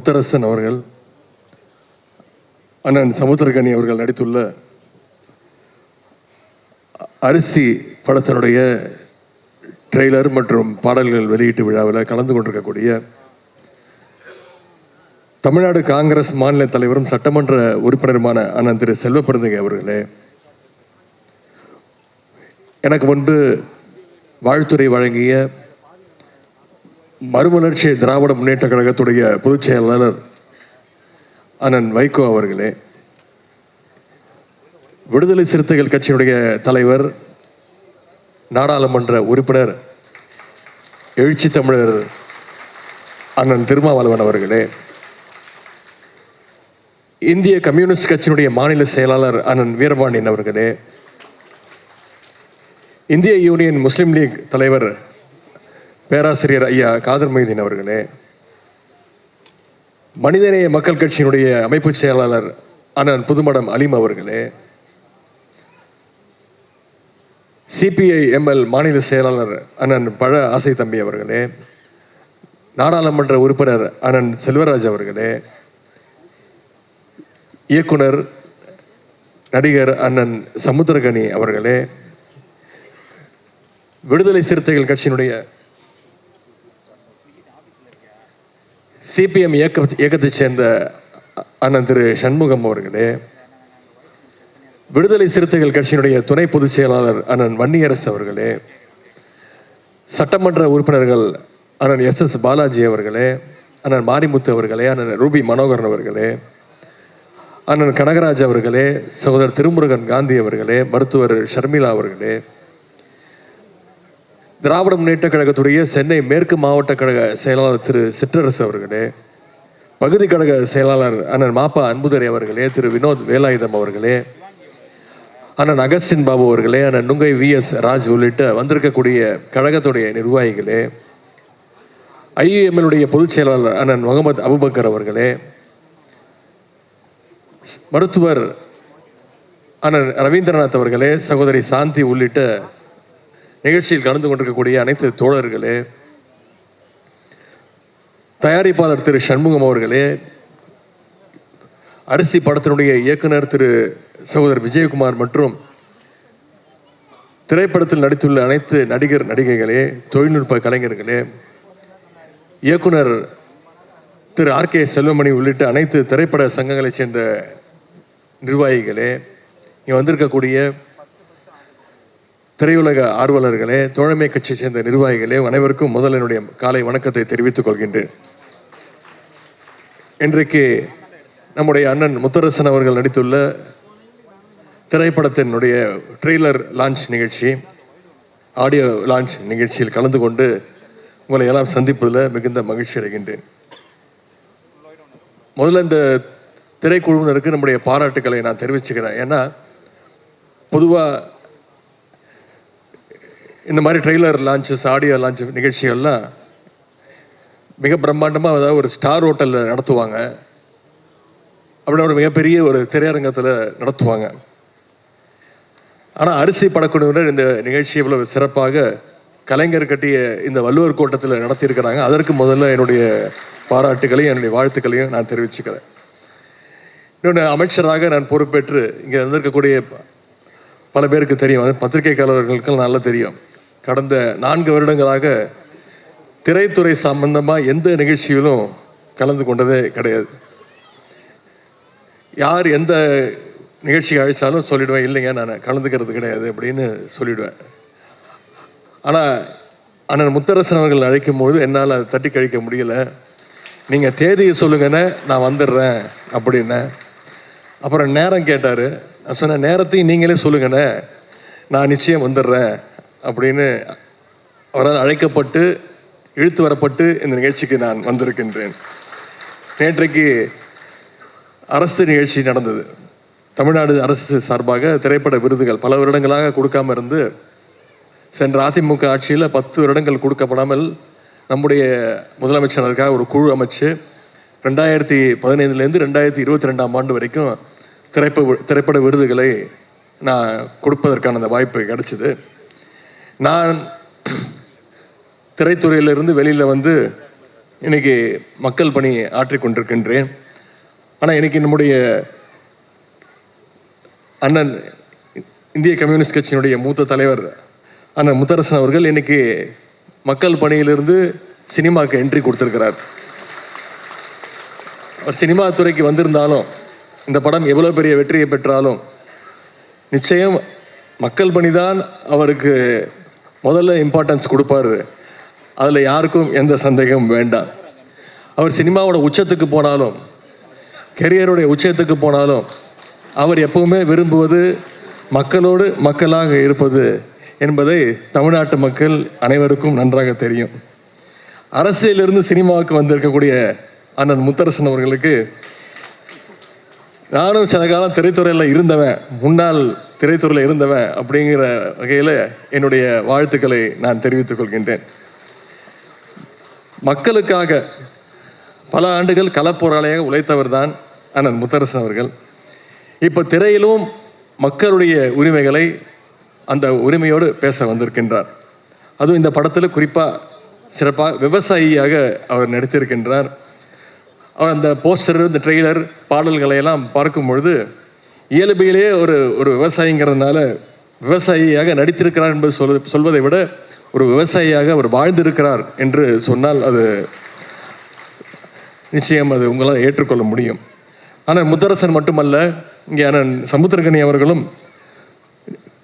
முத்தரசன் அவர்கள், அண்ணன் சமுத்திரகனி அவர்கள் நடித்துள்ள அரிசி படத்தினுடைய ட்ரெய்லர் மற்றும் பாடல்கள் வெளியீட்டு விழாவில் கலந்து கொண்டிருக்கக்கூடிய தமிழ்நாடு காங்கிரஸ் மாநில தலைவரும் சட்டமன்ற உறுப்பினருமான அண்ணன் திரு செல்வ பெருந்தகை அவர்களே, எனக்கு முன்பு வாழ்த்துறை வழங்கிய மறுமலர்ச்சி திராவிட முன்னேற்ற கழகத்துடைய பொதுச் செயலாளர் அண்ணன் வைகோ அவர்களே, விடுதலை சிறுத்தைகள் கட்சியினுடைய தலைவர் நாடாளுமன்ற உறுப்பினர் எழுச்சி தமிழர் அண்ணன் திருமாவளவன் அவர்களே, இந்திய கம்யூனிஸ்ட் கட்சியினுடைய மாநில செயலாளர் அண்ணன் வீரபாண்டியன் அவர்களே, இந்திய யூனியன் முஸ்லீம் லீக் தலைவர் பேராசிரியர் ஐயா காதர் மொய்தீன் அவர்களே, மனிதநேய மக்கள் கட்சியினுடைய அமைப்பு செயலாளர் அண்ணன் புதுமடம் அலீம் அவர்களே, சிபிஐ எம்எல் மாநில செயலாளர் அண்ணன் பழ ஆசை தம்பி அவர்களே, நாடாளுமன்ற உறுப்பினர் அண்ணன் செல்வராஜ் அவர்களே, இயக்குனர் நடிகர் அண்ணன் சமுத்திரகனி அவர்களே, விடுதலை சிறுத்தைகள் கட்சியினுடைய சிபிஎம் இயக்கத்தைச் சேர்ந்த அண்ணன் திரு சண்முகம் அவர்களே, விடுதலை சிறுத்தைகள் கட்சியினுடைய துணை பொதுச் செயலாளர் அண்ணன் வன்னியரசு அவர்களே, சட்டமன்ற உறுப்பினர்கள் அண்ணன் எஸ் பாலாஜி அவர்களே, அண்ணன் மாரிமுத்து அவர்களே, அண்ணன் ரூபி மனோகரன் அவர்களே, அண்ணன் கனகராஜ் அவர்களே, சகோதரர் திருமுருகன் காந்தி அவர்களே, மருத்துவர் ஷர்மிளா அவர்களே, திராவிட முன்னேற்ற கழகத்துடைய சென்னை மேற்கு மாவட்ட கழக செயலாளர் திரு சிற்றரசு அவர்களே, பகுதி கழக செயலாளர் அண்ணன் மாப்பா அன்புதரை அவர்களே, திரு வினோத் வேலாயுதம் அவர்களே, அண்ணன் அகஸ்டின் பாபு அவர்களே, அண்ணன் நுங்கை VS ராஜ் உள்ளிட்ட வந்திருக்கக்கூடிய கழகத்துடைய நிர்வாகிகளே, IUML பொதுச் செயலாளர் அண்ணன் முகமது அபுபக்கர் அவர்களே, மருத்துவர் அண்ணன் ரவீந்திரநாத் அவர்களே, சகோதரி சாந்தி உள்ளிட்ட நிகழ்ச்சியில் கலந்து கொண்டிருக்கக்கூடிய அனைத்து தோழர்களே, தயாரிப்பாளர் திரு சண்முகம் அவர்களே, அரிசி படத்தினுடைய இயக்குனர் திரு சகோதரர் விஜயகுமார் மற்றும் திரைப்படத்தில் நடித்துள்ள அனைத்து நடிகர் நடிகைகளே, தொழில்நுட்ப கலைஞர்களே, இயக்குனர் திரு RK செல்வமணி உள்ளிட்ட அனைத்து திரைப்பட சங்கங்களைச் சேர்ந்த நிர்வாகிகளே, இங்கே வந்திருக்கக்கூடிய திரையுலக ஆர்வலர்களே, தோழமை கட்சியை சேர்ந்த நிர்வாகிகளே, அனைவருக்கும் முதல் என்னுடைய காலை வணக்கத்தை தெரிவித்துக் கொள்கின்றேன். இன்றைக்கு நம்முடைய அண்ணன் முத்தரசன் அவர்கள் நடித்துள்ள திரைப்படத்தினுடைய ட்ரெய்லர் லான்ச் நிகழ்ச்சி, ஆடியோ லான்ச் நிகழ்ச்சியில் கலந்து கொண்டு உங்களை எல்லாம் சந்திப்பதில் மிகுந்த மகிழ்ச்சி அடைகின்றேன். முதல்ல இந்த திரைக்குழுவினருக்கு நம்முடைய பாராட்டுக்களை நான் தெரிவிச்சுக்கிறேன். ஏன்னா பொதுவாக இந்த மாதிரி ட்ரெய்லர் லான்ச்சஸ், ஆடியோ லான்ச் நிகழ்ச்சிகள்லாம் மிக பிரம்மாண்டமாக அதாவது ஒரு ஸ்டார் ஹோட்டலில் நடத்துவாங்க, அப்படின்னா ஒரு மிகப்பெரிய ஒரு திரையரங்கத்தில் நடத்துவாங்க. ஆனால் அரிசி படக்குழுவினர் இந்த நிகழ்ச்சியை இவ்வளவு சிறப்பாக கலைஞர் கட்டிய இந்த வள்ளுவர் கோட்டத்தில் நடத்தியிருக்கிறாங்க. அதற்கு முதல்ல என்னுடைய பாராட்டுகளையும் என்னுடைய வாழ்த்துக்களையும் நான் தெரிவிச்சுக்கிறேன். இன்னொன்று, அமைச்சராக நான் பொறுப்பேற்று இங்கே வந்திருக்கக்கூடிய பல பேருக்கு தெரியும், பத்திரிகையாளர்களுக்கு நல்லா தெரியும், கடந்த 4 வருடங்களாக திரைத்துறை சம்பந்தமாக எந்த நிகழ்ச்சியிலும் கலந்து கொண்டதே கிடையாது. யார் எந்த நிகழ்ச்சிக்கு அழைச்சாலும் சொல்லிவிடுவேன், இல்லைங்க நான் கலந்துக்கிறது கிடையாது அப்படின்னு சொல்லிவிடுவேன். ஆனால் அண்ணன் முத்தரசன் அவர்கள் அழைக்கும் போது என்னால் அதை தட்டி கழிக்க முடியலை. நீங்கள் தேதியை சொல்லுங்கன்னு நான் வந்துடுறேன் அப்படின்னு. அப்புறம் நேரம் கேட்டார். நான் சொன்னேன், நேரத்தையும் நீங்களே சொல்லுங்கண்ணே, நான் நிச்சயம் வந்துடுறேன் அப்படின்னு. அவரால் அழைக்கப்பட்டு இழுத்து வரப்பட்டு இந்த நிகழ்ச்சிக்கு நான் வந்திருக்கின்றேன். நேற்றைக்கு அரசு நிகழ்ச்சி நடந்தது. தமிழ்நாடு அரசு சார்பாக திரைப்பட விருதுகள் பல வருடங்களாக கொடுக்காமல் இருந்து, சென்ற அதிமுக ஆட்சியில் 10 வருடங்கள் கொடுக்கப்படாமல் நம்முடைய முதலமைச்சருக்காக ஒரு குழு அமைச்சு 2015 2022 ஆண்டு வரைக்கும் திரைப்பட விருதுகளை நான் கொடுப்பதற்கான அந்த வாய்ப்பு கிடைச்சிது. நான் திரைத்துறையிலிருந்து வெளியில் வந்து இன்னைக்கு மக்கள் பணி ஆற்றிக் கொண்டிருக்கின்றேன். ஆனால் இன்னைக்கு நம்முடைய அண்ணன் இந்திய கம்யூனிஸ்ட் கட்சியினுடைய மூத்த தலைவர் அண்ணன் முத்தரசன் அவர்கள் இன்னைக்கு மக்கள் பணியிலிருந்து சினிமாவுக்கு என்ட்ரி கொடுத்திருக்கிறார். அவர் சினிமா துறைக்கு வந்திருந்தாலும் இந்த படம் எவ்வளோ பெரிய வெற்றியை பெற்றாலும் நிச்சயம் மக்கள் பணி தான் அவருக்கு முதல்ல இம்பார்ட்டன்ஸ் கொடுப்பாரு. அதில் யாருக்கும் எந்த சந்தேகமும் வேண்டாம். அவர் சினிமாவோட உச்சத்துக்கு போனாலும் கெரியருடைய உச்சத்துக்கு போனாலும் அவர் எப்பவுமே விரும்புவது மக்களோடு மக்களாக இருப்பது என்பதை தமிழ்நாட்டு மக்கள் அனைவருக்கும் நன்றாக தெரியும். அரசியலிருந்து சினிமாவுக்கு வந்திருக்கக்கூடிய அண்ணன் முத்தரசன் அவர்களுக்கு நானும் சில காலம் திரைத்துறையில் இருந்தவன், முன்னாள் திரைத்துறையில் இருந்தவன் அப்படிங்கிற வகையில் என்னுடைய வாழ்த்துக்களை நான் தெரிவித்துக் கொள்கின்றேன். மக்களுக்காக பல ஆண்டுகள் களப்போராளியாக உழைத்தவர் தான் அண்ணன் முத்தரசன் அவர்கள். இப்போ திரையிலும் மக்களுடைய உரிமைகளை அந்த உரிமையோடு பேச வந்திருக்கின்றார். அதுவும் இந்த படத்தில் குறிப்பாக சிறப்பாக விவசாயியாக அவர் நடித்திருக்கின்றார். அவர் அந்த போஸ்டர், இந்த ட்ரெய்லர், பாடல்களை எல்லாம் பார்க்கும் பொழுது இயல்பிலேயே ஒரு விவசாயிங்கிறதுனால விவசாயியாக நடித்திருக்கிறார் என்பது சொல்வதை விட ஒரு விவசாயியாக அவர் வாழ்ந்திருக்கிறார் என்று சொன்னால் அது நிச்சயம் அது உங்களால் ஏற்றுக்கொள்ள முடியும். ஆனால் முத்தரசன் மட்டுமல்ல, இங்கே அண்ணன் சமுத்திரகனி அவர்களும்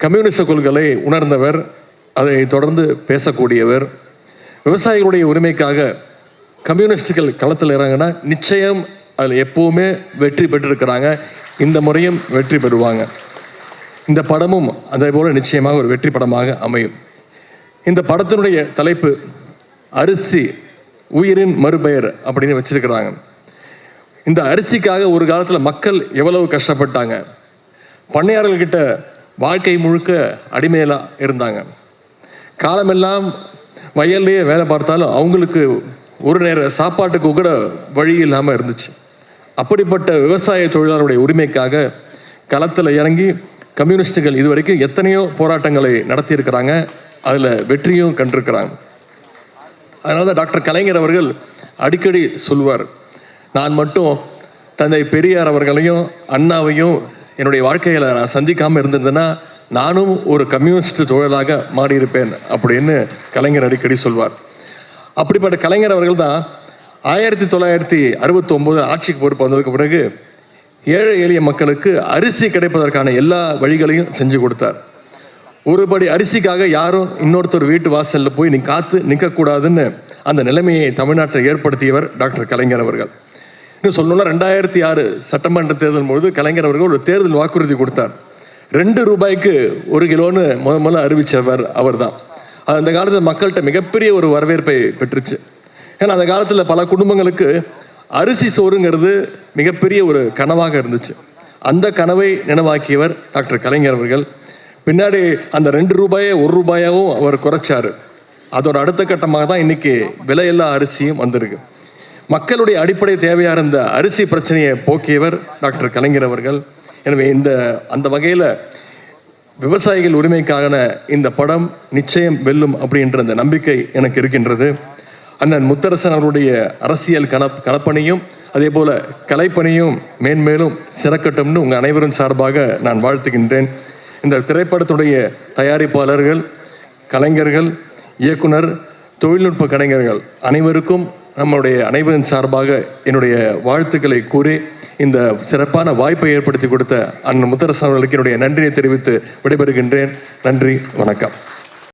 கம்யூனிஸ்ட கொள்கைகளை உணர்ந்தவர், அதை தொடர்ந்து பேசக்கூடியவர். விவசாயிகளுடைய உரிமைக்காக கம்யூனிஸ்டுகள் களத்தில் இறங்கினா நிச்சயம் அதில் எப்போவுமே வெற்றி பெற்றிருக்கிறாங்க. இந்த முறையும் வெற்றி பெறுவாங்க. இந்த படமும் அதே போல் நிச்சயமாக ஒரு வெற்றி படமாக அமையும். இந்த படத்தினுடைய தலைப்பு அரிசி உயிரின் மறுபெயர் அப்படின்னு வச்சிருக்கிறாங்க. இந்த அரிசிக்காக ஒரு காலத்தில் மக்கள் எவ்வளவு கஷ்டப்பட்டாங்க. பண்ணையாளர்கிட்ட வாழ்க்கை முழுக்க அடிமையெல்லாம் இருந்தாங்க. காலமெல்லாம் வயல்லையே வேலை பார்த்தாலும் அவங்களுக்கு ஒரு நேர சாப்பாட்டுக்கு கூட வழி இல்லாமல் இருந்துச்சு. அப்படிப்பட்ட விவசாய தொழிலாளருடைய உரிமைக்காக களத்தில் இறங்கி கம்யூனிஸ்டுகள் இதுவரைக்கும் எத்தனையோ போராட்டங்களை நடத்தியிருக்கிறாங்க. அதில் வெற்றியும் கண்டிருக்கிறாங்க. அதனால தான் டாக்டர் கலைஞர் அவர்கள் அடிக்கடி சொல்வார், நான் மட்டும் தந்தை பெரியார் அவர்களையும் அண்ணாவையும் என்னுடைய வாழ்க்கையில் நான் சந்திக்காமல் இருந்திருந்தேன்னா நானும் ஒரு கம்யூனிஸ்ட் தொழிலாக மாறியிருப்பேன் அப்படின்னு கலைஞர் அடிக்கடி சொல்வார். அப்படிப்பட்ட கலைஞர் அவர்கள் தான் 1969 ஆட்சிக்கு பொறுப்பு வந்ததுக்கு பிறகு ஏழை எளிய மக்களுக்கு அரிசி கிடைப்பதற்கான எல்லா வழிகளையும் செஞ்சு கொடுத்தார். ஒருபடி அரிசிக்காக யாரும் இன்னொருத்தர் வீட்டு வாசலில் போய் காத்து நிற்கக்கூடாதுன்னு அந்த நிலைமையை தமிழ்நாட்டில் ஏற்படுத்தியவர் டாக்டர் கலைஞர் அவர்கள். இன்னும் சொல்லணும்னா 2006 சட்டமன்ற தேர்தல் பொழுது கலைஞர் அவர்கள் ஒரு தேர்தல் வாக்குறுதி கொடுத்தார். 2 ரூபாய்க்கு 1 கிலோன்னு முதல்ல அறிவித்தவர் அவர் தான். அது அந்த காலத்தில் மக்கள்கிட்ட மிகப்பெரிய ஒரு வரவேற்பை பெற்றுச்சு. ஏன்னா அந்த காலத்தில் பல குடும்பங்களுக்கு அரிசி சோறுங்கிறது மிகப்பெரிய ஒரு கனவாக இருந்துச்சு. அந்த கனவை நினைவாக்கியவர் டாக்டர் கலைஞர் அவர்கள். பின்னாடி அந்த 2 ரூபாயை 1 ரூபாயாவும் அவர் குறைச்சார். அதோட அடுத்த கட்டமாக தான் இன்னைக்கு விலையில்லா அரிசியும் வந்திருக்கு. மக்களுடைய அடிப்படை தேவையாக இருந்த அரிசி பிரச்சனையை போக்கியவர் டாக்டர் கலைஞர் அவர்கள். எனவே அந்த வகையில் விவசாயிகள் உரிமைக்கான இந்த படம் நிச்சயம் வெல்லும் அப்படின்ற அந்த நம்பிக்கை எனக்கு இருக்கின்றது. அண்ணன் முத்தரசன் அவருடைய அரசியல் களப்பணியும் அதே போல கலைப்பணியும் மேன்மேலும் சிறக்கட்டும்னு உங்கள் அனைவரும் சார்பாக நான் வாழ்த்துகின்றேன். இந்த திரைப்படத்துடைய தயாரிப்பாளர்கள், கலைஞர்கள், இயக்குனர், தொழில்நுட்ப கலைஞர்கள் அனைவருக்கும் நம்முடைய அனைவரின் சார்பாக என்னுடைய வாழ்த்துக்களை கூறி இந்த சிறப்பான வாய்ப்பை ஏற்படுத்தி கொடுத்த அண்ணன் முத்தரசன் அவர்களுக்கு என்னுடைய நன்றியை தெரிவித்து விடைபெறுகின்றேன். நன்றி, வணக்கம்.